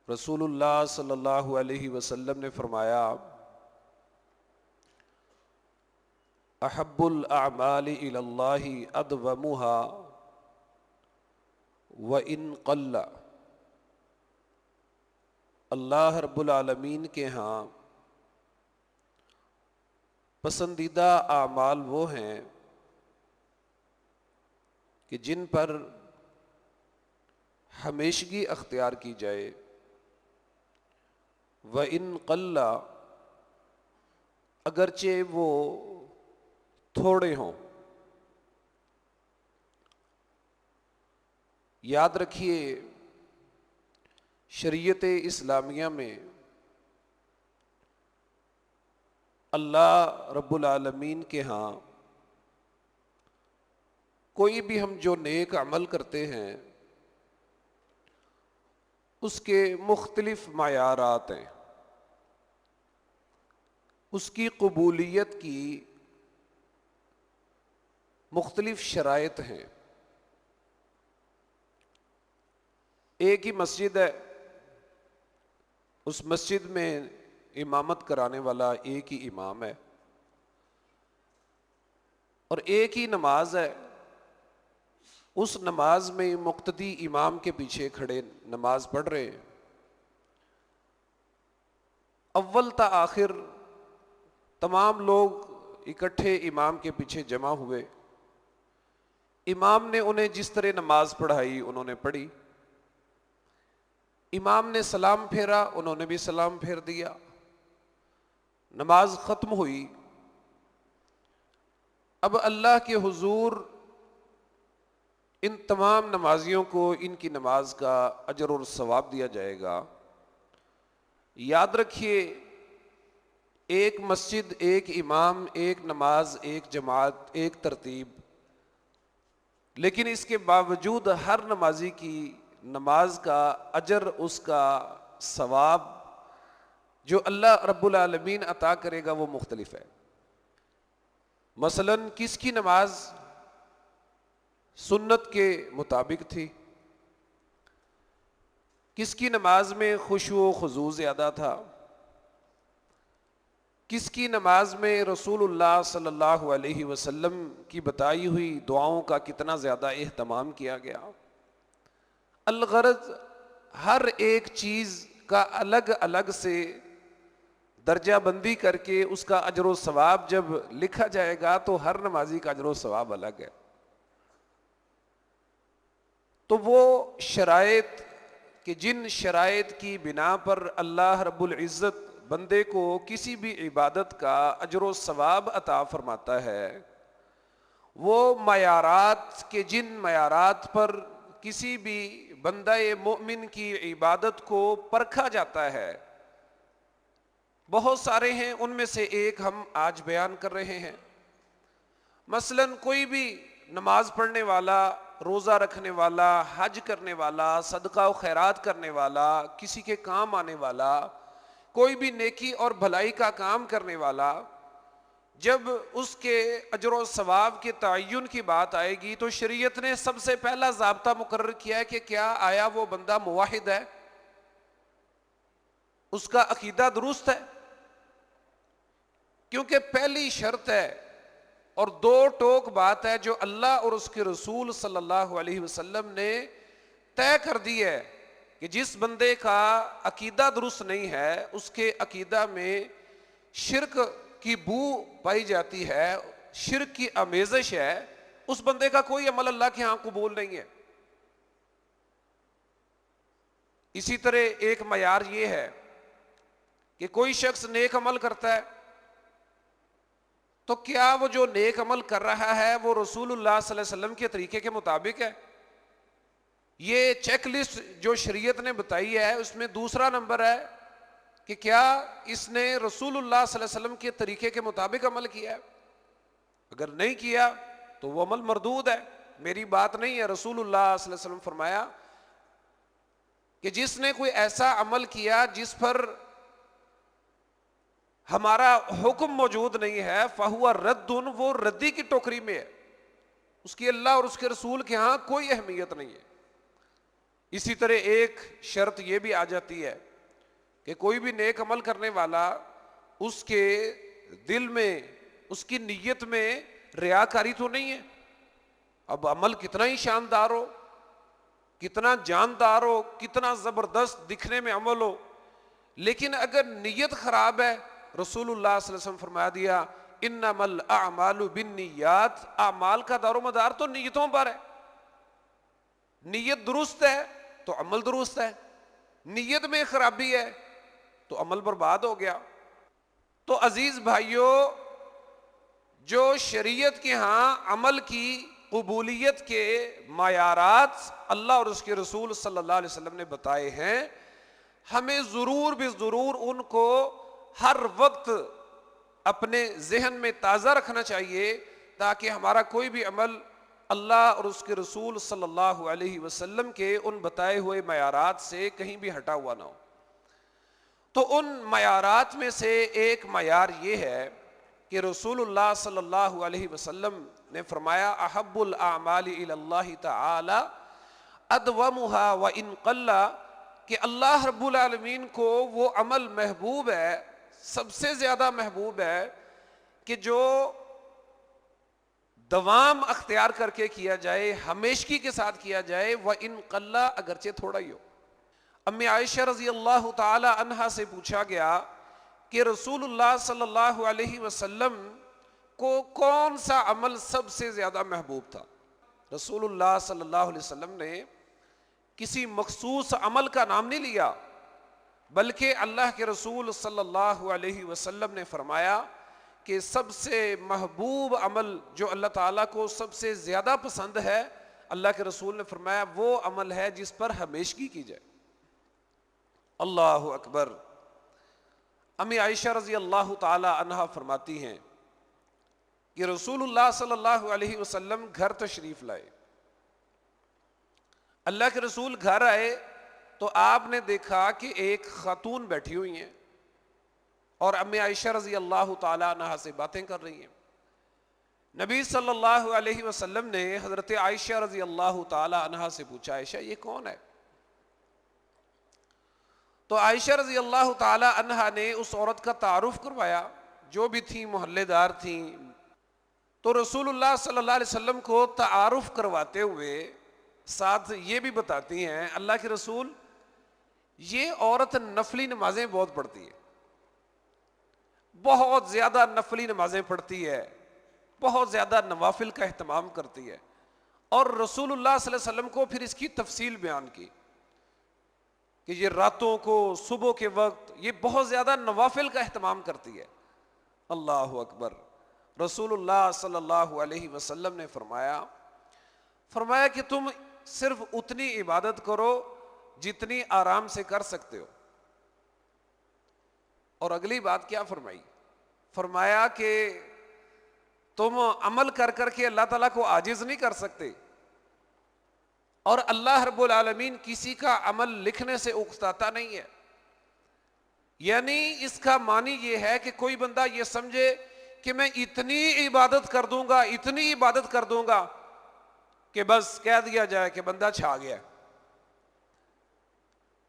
رسول اللہ صلی اللہ علیہ وسلم نے فرمایا، احب الاعمال الی اللہ ادومها وان قل۔ اللہ رب العالمین کے ہاں پسندیدہ اعمال وہ ہیں کہ جن پر ہمیشگی اختیار کی جائے، وَإِن قَلَّ، اگرچہ وہ تھوڑے ہوں۔ یاد رکھیے، شریعت اسلامیہ میں اللہ رب العالمین کے ہاں کوئی بھی ہم جو نیک عمل کرتے ہیں اس کے مختلف معیارات ہیں، اس کی قبولیت کی مختلف شرائط ہیں۔ ایک ہی مسجد ہے، اس مسجد میں امامت کرانے والا ایک ہی امام ہے، اور ایک ہی نماز ہے، اس نماز میں مقتدی امام کے پیچھے کھڑے نماز پڑھ رہے ہیں، اول تا آخر تمام لوگ اکٹھے امام کے پیچھے جمع ہوئے، امام نے انہیں جس طرح نماز پڑھائی انہوں نے پڑھی، امام نے سلام پھیرا انہوں نے بھی سلام پھیر دیا، نماز ختم ہوئی۔ اب اللہ کے حضور ان تمام نمازیوں کو ان کی نماز کا اجر اور ثواب دیا جائے گا۔ یاد رکھیے، ایک مسجد، ایک امام، ایک نماز، ایک جماعت، ایک ترتیب، لیکن اس کے باوجود ہر نمازی کی نماز کا اجر، اس کا ثواب جو اللہ رب العالمین عطا کرے گا وہ مختلف ہے۔ مثلا کس کی نماز سنت کے مطابق تھی، کس کی نماز میں خشوع و خضوع زیادہ تھا، کس کی نماز میں رسول اللہ صلی اللہ علیہ وسلم کی بتائی ہوئی دعاؤں کا کتنا زیادہ اہتمام کیا گیا۔ الغرض ہر ایک چیز کا الگ الگ سے درجہ بندی کر کے اس کا اجر و ثواب جب لکھا جائے گا تو ہر نمازی کا اجر و ثواب الگ ہے۔ تو وہ شرائط کہ جن شرائط کی بنا پر اللہ رب العزت بندے کو کسی بھی عبادت کا اجر و ثواب عطا فرماتا ہے، وہ معیارات کہ جن معیارات پر کسی بھی بندہ مومن کی عبادت کو پرکھا جاتا ہے، بہت سارے ہیں، ان میں سے ایک ہم آج بیان کر رہے ہیں۔ مثلا کوئی بھی نماز پڑھنے والا، روزہ رکھنے والا، حج کرنے والا، صدقہ و خیرات کرنے والا، کسی کے کام آنے والا، کوئی بھی نیکی اور بھلائی کا کام کرنے والا، جب اس کے اجر و ثواب کے تعین کی بات آئے گی تو شریعت نے سب سے پہلا ضابطہ مقرر کیا ہے کہ کیا آیا وہ بندہ موحد ہے، اس کا عقیدہ درست ہے، کیونکہ پہلی شرط ہے اور دو ٹوک بات ہے جو اللہ اور اس کے رسول صلی اللہ علیہ وسلم نے طے کر دی ہے کہ جس بندے کا عقیدہ درست نہیں ہے، اس کے عقیدہ میں شرک کی بو پائی جاتی ہے، شرک کی آمیزش ہے، اس بندے کا کوئی عمل اللہ کے ہاں قبول نہیں ہے۔ اسی طرح ایک معیار یہ ہے کہ کوئی شخص نیک عمل کرتا ہے تو کیا وہ جو نیک عمل کر رہا ہے وہ رسول اللہ صلی اللہ علیہ وسلم کے طریقے کے مطابق ہے؟ یہ چیک لسٹ جو شریعت نے بتائی ہے اس میں دوسرا نمبر ہے کہ کیا اس نے رسول اللہ صلی اللہ علیہ وسلم کے طریقے کے مطابق عمل کیا ہے؟ اگر نہیں کیا تو وہ عمل مردود ہے، میری بات نہیں ہے۔ رسول اللہ صلی اللہ علیہ وسلم فرمایا کہ جس نے کوئی ایسا عمل کیا جس پر ہمارا حکم موجود نہیں ہے، فَهُوَ رَدٌّ، وہ ردی کی ٹوکری میں ہے، اس کی اللہ اور اس کے رسول کے ہاں کوئی اہمیت نہیں ہے۔ اسی طرح ایک شرط یہ بھی آ جاتی ہے کہ کوئی بھی نیک عمل کرنے والا اس کے دل میں، اس کی نیت میں ریاکاری تو نہیں ہے. اب عمل کتنا ہی شاندار ہو، کتنا جاندار ہو، کتنا زبردست دکھنے میں عمل ہو، لیکن اگر نیت خراب ہے، رسول اللہ صلی اللہ علیہ وسلم فرما دیا انما الاعمال بالنیات، اعمال کا دار و مدار تو نیتوں پر ہے. نیت درست ہے تو عمل درست ہے، نیت میں خرابی ہے تو عمل برباد ہو گیا. تو عزیز بھائیوں، جو شریعت کے ہاں عمل کی قبولیت کے معیارات اللہ اور اس کے رسول صلی اللہ علیہ وسلم نے بتائے ہیں، ہمیں ضرور بھی ضرور ان کو ہر وقت اپنے ذہن میں تازہ رکھنا چاہیے، تاکہ ہمارا کوئی بھی عمل اللہ اور اس کے رسول صلی اللہ علیہ وسلم کے ان بتائے ہوئے معیارات سے کہیں بھی ہٹا ہوا نہ ہو. تو ان معیارات میں سے ایک معیار یہ ہے کہ رسول اللہ صلی اللہ علیہ وسلم نے فرمایا احب الاعمال الی اللہ تعالی ادومها وان قل، کہ اللہ رب العالمین کو وہ عمل محبوب ہے، سب سے زیادہ محبوب ہے کہ جو دوام اختیار کر کے کیا جائے، ہمیشگی کے ساتھ کیا جائے، وان قل، اگرچہ تھوڑا ہی ہو. امی عائشہ رضی اللہ تعالی عنہا سے پوچھا گیا کہ رسول اللہ صلی اللہ علیہ وسلم کو کون سا عمل سب سے زیادہ محبوب تھا؟ رسول اللہ صلی اللہ علیہ وسلم نے کسی مخصوص عمل کا نام نہیں لیا، بلکہ اللہ کے رسول صلی اللہ علیہ وسلم نے فرمایا کہ سب سے محبوب عمل جو اللہ تعالیٰ کو سب سے زیادہ پسند ہے، اللہ کے رسول نے فرمایا وہ عمل ہے جس پر ہمیشگی کی جائے. اللہ اکبر. امی عائشہ رضی اللہ تعالی عنہا فرماتی ہیں کہ رسول اللہ صلی اللہ علیہ وسلم گھر تشریف لائے. اللہ کے رسول گھر آئے تو آپ نے دیکھا کہ ایک خاتون بیٹھی ہوئی ہیں اور امی عائشہ رضی اللہ تعالی عنہا سے باتیں کر رہی ہیں. نبی صلی اللہ علیہ وسلم نے حضرت عائشہ رضی اللہ تعالی عنہا سے پوچھا عائشہ یہ کون ہے؟ تو عائشہ رضی اللہ تعالی عنہا نے اس عورت کا تعارف کروایا، جو بھی تھیں محلے دار تھیں. تو رسول اللہ صلی اللہ علیہ وسلم کو تعارف کرواتے ہوئے ساتھ یہ بھی بتاتی ہیں اللہ کے رسول یہ عورت نفلی نمازیں بہت پڑھتی ہے، بہت زیادہ نفلی نمازیں پڑھتی ہے، بہت زیادہ نوافل کا اہتمام کرتی ہے. اور رسول اللہ صلی اللہ علیہ وسلم کو پھر اس کی تفصیل بیان کی کہ یہ راتوں کو، صبح کے وقت یہ بہت زیادہ نوافل کا اہتمام کرتی ہے. اللہ اکبر. رسول اللہ صلی اللہ علیہ وسلم نے فرمایا کہ تم صرف اتنی عبادت کرو جتنی آرام سے کر سکتے ہو. اور اگلی بات کیا فرمایا کہ تم عمل کر کر کے اللہ تعالیٰ کو عاجز نہیں کر سکتے، اور اللہ رب العالمین کسی کا عمل لکھنے سے اکتاتا نہیں ہے. یعنی اس کا معنی یہ ہے کہ کوئی بندہ یہ سمجھے کہ میں اتنی عبادت کر دوں گا، اتنی عبادت کر دوں گا کہ بس کہہ دیا جائے کہ بندہ چھا گیا.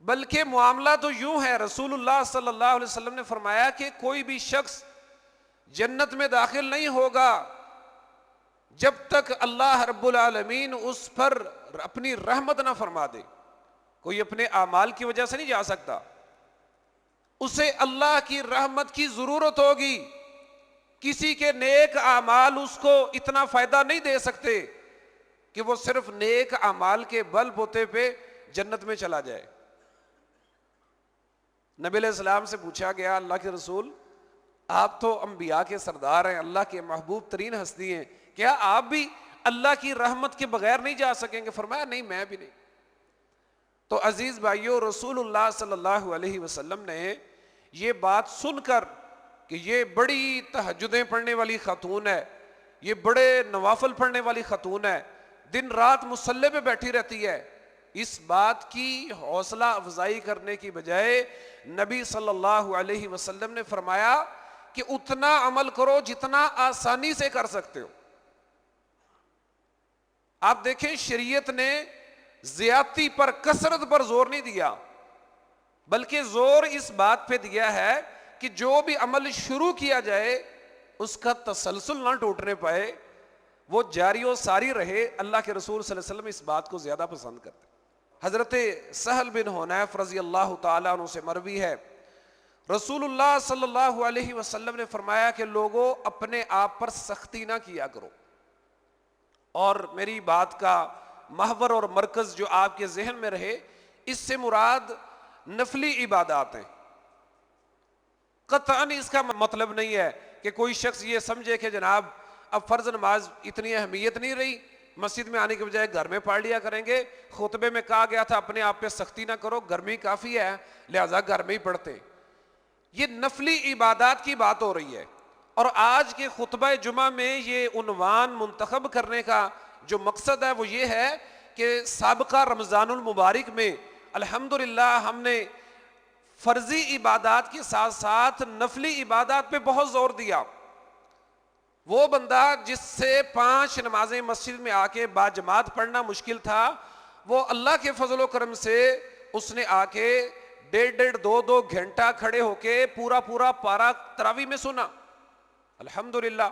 بلکہ معاملہ تو یوں ہے، رسول اللہ صلی اللہ علیہ وسلم نے فرمایا کہ کوئی بھی شخص جنت میں داخل نہیں ہوگا جب تک اللہ رب العالمین اس پر اپنی رحمت نہ فرما دے. کوئی اپنے اعمال کی وجہ سے نہیں جا سکتا، اسے اللہ کی رحمت کی ضرورت ہوگی. کسی کے نیک اعمال اس کو اتنا فائدہ نہیں دے سکتے کہ وہ صرف نیک اعمال کے بل بوتے پہ جنت میں چلا جائے. نبی علیہ السلام سے پوچھا گیا اللہ کے رسول آپ تو انبیاء کے سردار ہیں، اللہ کے محبوب ترین ہستی ہیں، کیا آپ بھی اللہ کی رحمت کے بغیر نہیں جا سکیں گے؟ فرمایا نہیں، میں بھی نہیں. تو عزیز بھائیو، رسول اللہ صلی اللہ علیہ وسلم نے یہ بات سن کر کہ یہ بڑی تہجدیں پڑھنے والی خاتون ہے، یہ بڑے نوافل پڑھنے والی خاتون ہے، دن رات مصلی پہ بیٹھی رہتی ہے، اس بات کی حوصلہ افزائی کرنے کی بجائے نبی صلی اللہ علیہ وسلم نے فرمایا کہ اتنا عمل کرو جتنا آسانی سے کر سکتے ہو. آپ دیکھیں شریعت نے زیادتی پر، کثرت پر زور نہیں دیا، بلکہ زور اس بات پہ دیا ہے کہ جو بھی عمل شروع کیا جائے اس کا تسلسل نہ ٹوٹنے پائے، وہ جاری و ساری رہے۔ اللہ کے رسول صلی اللہ علیہ وسلم اس بات کو زیادہ پسند کرتے۔ حضرت سہل بن حنیف رضی اللہ تعالیٰ عنہ سے مروی ہے، رسول اللہ صلی اللہ علیہ وسلم نے فرمایا کہ لوگوں اپنے آپ پر سختی نہ کیا کرو، اور میری بات کا محور اور مرکز جو آپ کے ذہن میں رہے، اس سے مراد نفلی عبادات ہیں۔ قطعاً اس کا مطلب نہیں ہے کہ کوئی شخص یہ سمجھے کہ جناب اب فرض نماز اتنی اہمیت نہیں رہی، مسجد میں آنے کے بجائے گھر میں پڑھ لیا کریں گے، خطبے میں کہا گیا تھا اپنے آپ پہ سختی نہ کرو، گرمی کافی ہے لہذا گھر میں ہی پڑھتے۔ یہ نفلی عبادات کی بات ہو رہی ہے، اور آج کے خطبہ جمعہ میں یہ عنوان منتخب کرنے کا جو مقصد ہے وہ یہ ہے کہ سابقہ رمضان المبارک میں الحمدللہ ہم نے فرضی عبادات کے ساتھ ساتھ نفلی عبادات پہ بہت زور دیا۔ وہ بندہ جس سے 5 نمازیں مسجد میں آ کے باجماعت پڑھنا مشکل تھا، وہ اللہ کے فضل و کرم سے اس نے آ کے 1.5-2 گھنٹہ کھڑے ہو کے پورا پارا تراویح میں سنا، الحمدللہ۔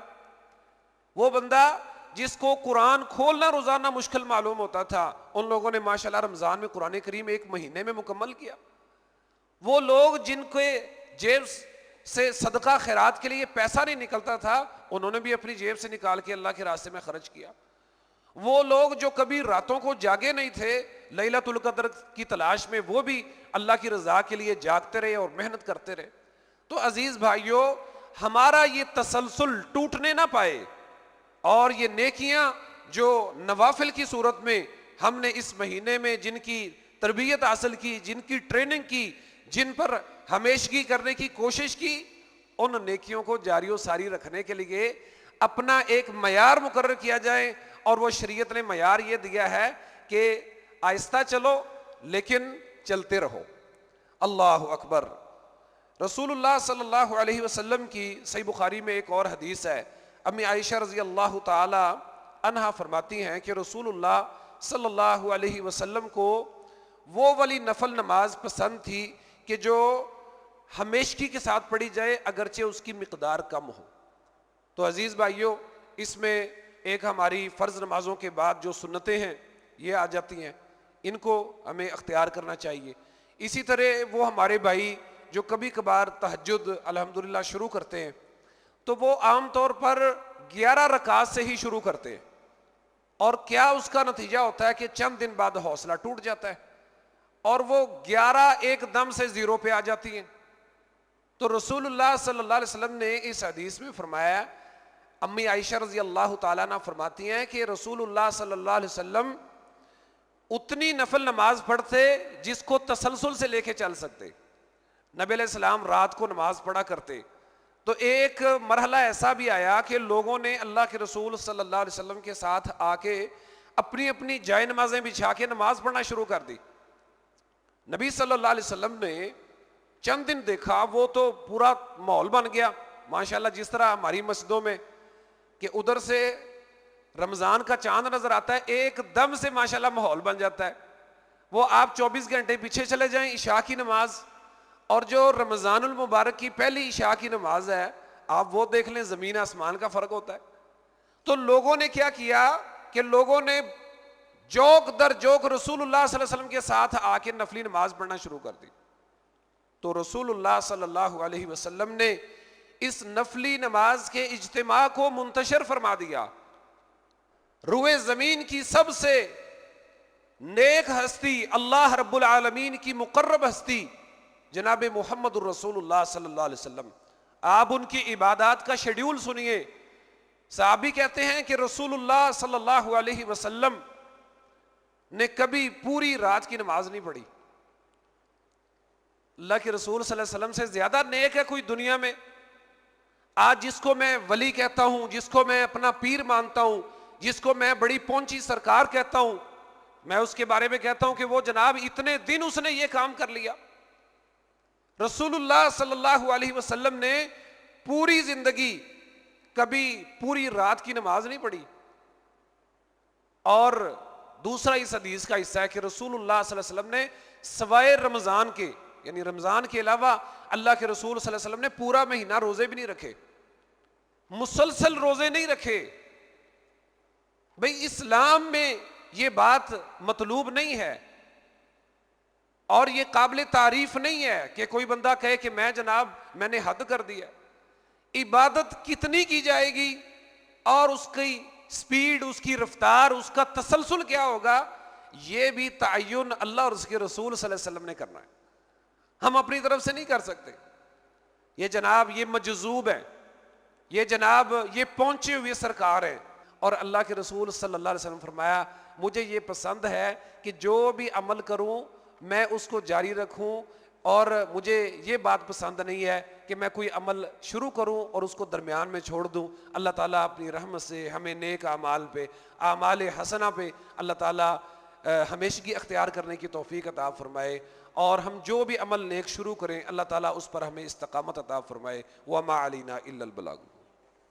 وہ بندہ جس کو قرآن کھولنا روزانہ مشکل معلوم ہوتا تھا، ان لوگوں نے ماشاءاللہ رمضان میں قرآن کریم 1 مہینے میں مکمل کیا۔ وہ لوگ جن کے جیب سے صدقہ خیرات کے لیے پیسہ نہیں نکلتا تھا، انہوں نے بھی اپنی جیب سے نکال کے اللہ کے راستے میں خرچ کیا۔ وہ لوگ جو کبھی راتوں کو جاگے نہیں تھے لیلۃ القدر کی تلاش میں، وہ بھی اللہ کی رضا کے لیے جاگتے رہے اور محنت کرتے رہے۔ تو عزیز بھائیوں، ہمارا یہ تسلسل ٹوٹنے نہ پائے، اور یہ نیکیاں جو نوافل کی صورت میں ہم نے اس مہینے میں جن کی تربیت حاصل کی، جن کی ٹریننگ کی، جن پر ہمیشگی کرنے کی کوشش کی، ان نیکیوں کو جاری و ساری رکھنے کے لیے اپنا ایک معیار مقرر کیا جائے، اور وہ شریعت نے معیار یہ دیا ہے کہ آہستہ چلو لیکن چلتے رہو۔ اللہ اکبر۔ رسول اللہ صلی اللہ علیہ وسلم کی صحیح بخاری میں ایک اور حدیث ہے، امی عائشہ رضی اللہ تعالی عنہا فرماتی ہیں کہ رسول اللہ صلی اللہ علیہ وسلم کو وہ والی نفل نماز پسند تھی کہ جو ہمیشگی کے ساتھ پڑھی جائے اگرچہ اس کی مقدار کم ہو۔ تو عزیز بھائیوں، اس میں ایک ہماری فرض نمازوں کے بعد جو سنتیں ہیں یہ آ جاتی ہیں، ان کو ہمیں اختیار کرنا چاہیے۔ اسی طرح وہ ہمارے بھائی جو کبھی کبھار تہجد الحمدللہ شروع کرتے ہیں، تو وہ عام طور پر 11 رکعات سے ہی شروع کرتے ہیں، اور کیا اس کا نتیجہ ہوتا ہے کہ چند دن بعد حوصلہ ٹوٹ جاتا ہے، اور وہ 11 ایک دم سے 0 پہ آ جاتی ہیں۔ تو رسول اللہ صلی اللہ علیہ وسلم نے اس حدیث میں فرمایا، امی عائشہ رضی اللہ تعالیٰ عنہ فرماتی ہیں کہ رسول اللہ صلی اللہ علیہ وسلم اتنی نفل نماز پڑھتے جس کو تسلسل سے لے کے چل سکتے۔ نبی علیہ السلام رات کو نماز پڑھا کرتے، تو ایک مرحلہ ایسا بھی آیا کہ لوگوں نے اللہ کے رسول صلی اللہ علیہ وسلم کے ساتھ آ کے اپنی اپنی جائے نمازیں بچھا کے نماز پڑھنا شروع کر دی۔ نبی صلی اللہ علیہ وسلم نے چند دن دیکھا، وہ تو پورا ماحول بن گیا ماشاءاللہ، جس طرح ہماری مسجدوں میں کہ ادھر سے رمضان کا چاند نظر آتا ہے، ایک دم سے ماشاءاللہ ماحول بن جاتا ہے۔ وہ آپ 24 گھنٹے پیچھے چلے جائیں، عشاء کی نماز اور جو رمضان المبارک کی پہلی عشاء کی نماز ہے، آپ وہ دیکھ لیں، زمین آسمان کا فرق ہوتا ہے۔ تو لوگوں نے کیا کیا کہ لوگوں نے جوک در جوک رسول اللہ صلی اللہ علیہ وسلم کے ساتھ آ کے نفلی نماز پڑھنا شروع کر دی۔ تو رسول اللہ صلی اللہ علیہ وسلم نے اس نفلی نماز کے اجتماع کو منتشر فرما دیا۔ روئے زمین کی سب سے نیک ہستی، اللہ رب العالمین کی مقرب ہستی جناب محمد الرسول اللہ صلی اللہ علیہ وسلم، آپ ان کی عبادات کا شیڈیول سنیے۔ صحابی کہتے ہیں کہ رسول اللہ صلی اللہ علیہ وسلم نے کبھی پوری رات کی نماز نہیں پڑھی۔ اللہ کے رسول صلی اللہ علیہ وسلم سے زیادہ نیک ہے کوئی دنیا میں؟ آج جس کو میں ولی کہتا ہوں، جس کو میں اپنا پیر مانتا ہوں، جس کو میں بڑی پہنچی سرکار کہتا ہوں، میں اس کے بارے میں کہتا ہوں کہ وہ جناب اتنے دن اس نے یہ کام کر لیا۔ رسول اللہ صلی اللہ علیہ وسلم نے پوری زندگی کبھی پوری رات کی نماز نہیں پڑھی، اور دوسرا اس حدیث کا حصہ ہے کہ رسول اللہ صلی اللہ علیہ وسلم نے سوائے رمضان کے، یعنی رمضان کے علاوہ اللہ کے رسول صلی اللہ علیہ وسلم نے پورا مہینہ روزے بھی نہیں رکھے، مسلسل روزے نہیں رکھے۔ بھئی اسلام میں یہ بات مطلوب نہیں ہے اور یہ قابل تعریف نہیں ہے کہ کوئی بندہ کہے کہ میں نے حد کر دیا۔ عبادت کتنی کی جائے گی اور اس کی سپیڈ، اس کی رفتار، اس کا تسلسل کیا ہوگا، یہ بھی تعین اللہ اور اس کے رسول صلی اللہ علیہ وسلم نے کرنا ہے، ہم اپنی طرف سے نہیں کر سکتے۔ یہ جناب یہ مجذوب ہے، یہ جناب یہ پہنچے ہوئے سرکار ہیں، اور اللہ کے رسول صلی اللہ علیہ وسلم فرمایا مجھے یہ پسند ہے کہ جو بھی عمل کروں میں اس کو جاری رکھوں، اور مجھے یہ بات پسند نہیں ہے کہ میں کوئی عمل شروع کروں اور اس کو درمیان میں چھوڑ دوں۔ اللہ تعالیٰ اپنی رحمت سے ہمیں نیک اعمال پہ، اعمال حسنہ پہ اللہ تعالیٰ ہمیشگی اختیار کرنے کی توفیق عطا فرمائے، اور ہم جو بھی عمل نیک شروع کریں اللہ تعالیٰ اس پر ہمیں استقامت عطا فرمائے۔ وما علینا الا البلاغ۔